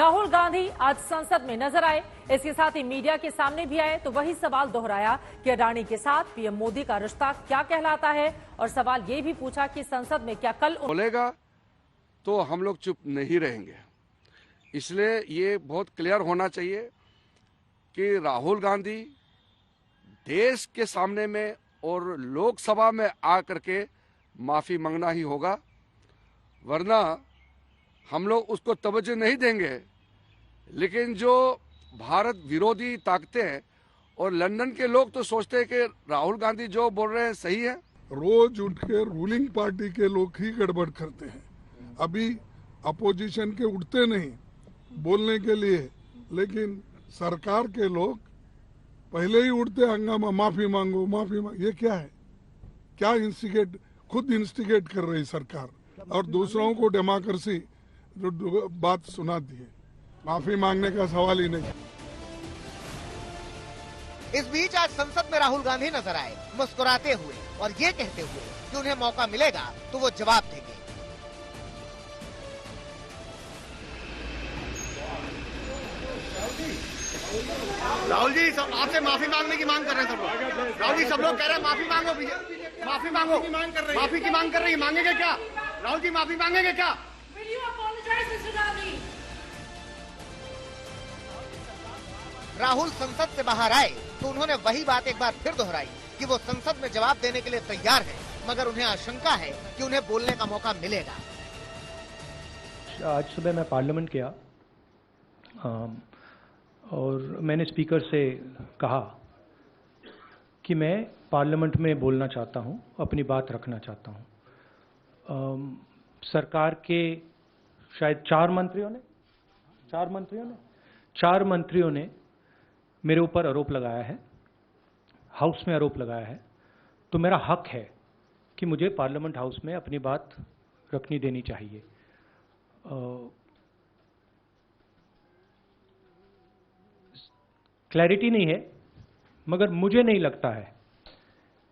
राहुल गांधी आज संसद में नजर आए, इसके साथ ही मीडिया के सामने भी आए तो वही सवाल दोहराया कि अडानी के साथ पीएम मोदी का रिश्ता क्या कहलाता है, और सवाल ये भी पूछा कि संसद में क्या कल बोलेगा तो हम लोग चुप नहीं रहेंगे। इसलिए ये बहुत क्लियर होना चाहिए कि राहुल गांधी देश के सामने में और लोकसभा में आ करके माफी मांगना ही होगा, वरना हम लोग उसको तवज्जो नहीं देंगे। लेकिन जो भारत विरोधी ताकतें हैं और लंदन के लोग तो सोचते हैं कि राहुल गांधी जो बोल रहे हैं सही है। रोज उठ के रूलिंग पार्टी के लोग ही गड़बड़ करते हैं। अभी अपोजिशन के उठते नहीं बोलने के लिए, लेकिन सरकार के लोग पहले ही उठते हंगामा, माफी मांगो माफी मांगो। ये क्या है? क्या खुद इंस्टिगेट कर रही सरकार और दूसरों को डेमोक्रेसी बात सुनाती है। माफी मांगने का सवाल ही नहीं। इस बीच आज संसद में राहुल गांधी नजर आए, मुस्कुराते हुए और ये कहते हुए कि उन्हें मौका मिलेगा तो वो जवाब देंगे। राहुल जी सब आपसे माफी मांगने की मांग कर रहे हैं सब लोग। राहुल जी सब लोग कह रहे हैं माफी मांगो, माफी मांगो, माफी की मांग कर रही है। मांगेंगे क्या राहुल जी? माफी मांगेंगे क्या? राहुल संसद से बाहर आए तो उन्होंने वही बात एक बार फिर दोहराई कि वो संसद में जवाब देने के लिए तैयार हैं, मगर उन्हें आशंका है कि उन्हें बोलने का मौका मिलेगा। आज सुबह मैं पार्लियामेंट गया और मैंने स्पीकर से कहा कि मैं पार्लियामेंट में बोलना चाहता हूं, अपनी बात रखना चाहता हूं। सरकार के शायद चार मंत्रियों ने मेरे ऊपर आरोप लगाया है, हाउस में आरोप लगाया है, तो मेरा हक है कि मुझे पार्लियामेंट हाउस में अपनी बात रखनी देनी चाहिए। क्लैरिटी नहीं है, मगर मुझे नहीं लगता है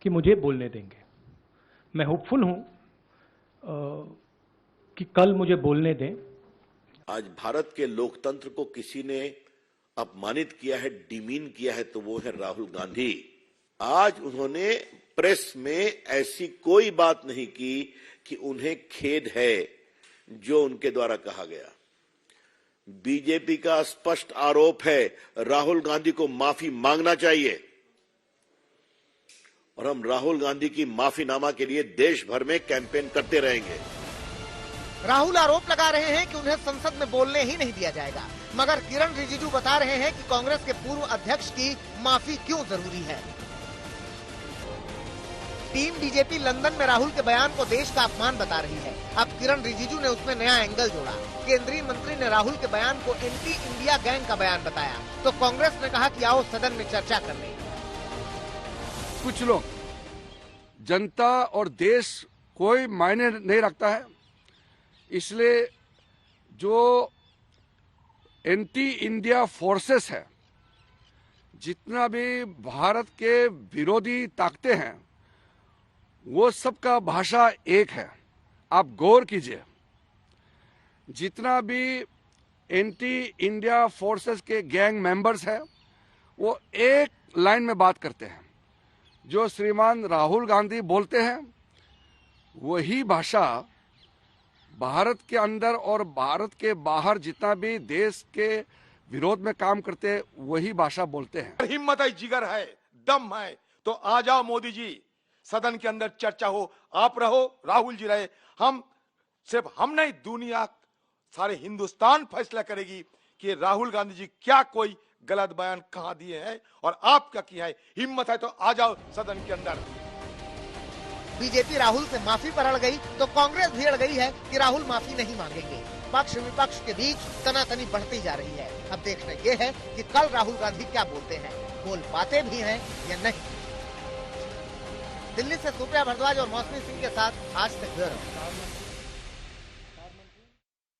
कि मुझे बोलने देंगे। मैं होपफुल हूं कि कल मुझे बोलने दें। आज भारत के लोकतंत्र को किसी ने अपमानित किया है, डिमीन किया है, तो वो है राहुल गांधी। आज उन्होंने प्रेस में ऐसी कोई बात नहीं की कि उन्हें खेद है जो उनके द्वारा कहा गया। बीजेपी का स्पष्ट आरोप है राहुल गांधी को माफी मांगना चाहिए, और हम राहुल गांधी की माफीनामा के लिए देश भर में कैंपेन करते रहेंगे। राहुल आरोप लगा रहे हैं कि उन्हें संसद में बोलने ही नहीं दिया जाएगा, मगर किरण रिजिजू बता रहे हैं कि कांग्रेस के पूर्व अध्यक्ष की माफी क्यों जरूरी है। टीम बीजेपी लंदन में राहुल के बयान को देश का अपमान बता रही है। अब किरण रिजिजू ने उसमें नया एंगल जोड़ा। केंद्रीय मंत्री ने राहुल के बयान को एंटी इंडिया गैंग का बयान बताया, तो कांग्रेस ने कहा कि आओ सदन में चर्चा कर लें। कुछ लोग जनता और देश कोई मायने नहीं रखता है, इसलिए जो एंटी इंडिया फोर्सेस है, जितना भी भारत के विरोधी ताकतें हैं, वो सबका भाषा एक है। आप गौर कीजिए, जितना भी एंटी इंडिया फोर्सेस के गैंग मेंबर्स हैं, वो एक लाइन में बात करते हैं। जो श्रीमान राहुल गांधी बोलते हैं वही भाषा भारत के अंदर और भारत के बाहर जितना भी देश के विरोध में काम करते हैं वही भाषा बोलते हैं। हिम्मत है, जिगर है, दम है तो आ जाओ मोदी जी, सदन के अंदर चर्चा हो। आप रहो, राहुल जी रहे, सिर्फ हम नहीं, दुनिया सारे हिंदुस्तान फैसला करेगी कि राहुल गांधी जी क्या कोई गलत बयान कहां दिए हैं और आप क्या किया है। हिम्मत है तो आ जाओ सदन के अंदर। बीजेपी राहुल से माफी पर अड़ गई तो कांग्रेस भी अड़ गई है कि राहुल माफी नहीं मांगेंगे। पक्ष विपक्ष के बीच तनातनी बढ़ती जा रही है। अब देखना ये है कि कल राहुल गांधी क्या बोलते हैं, बोल पाते भी हैं या नहीं। दिल्ली से सुप्रिया भारद्वाज और मौसमी सिंह के साथ आज तक ब्यूरो।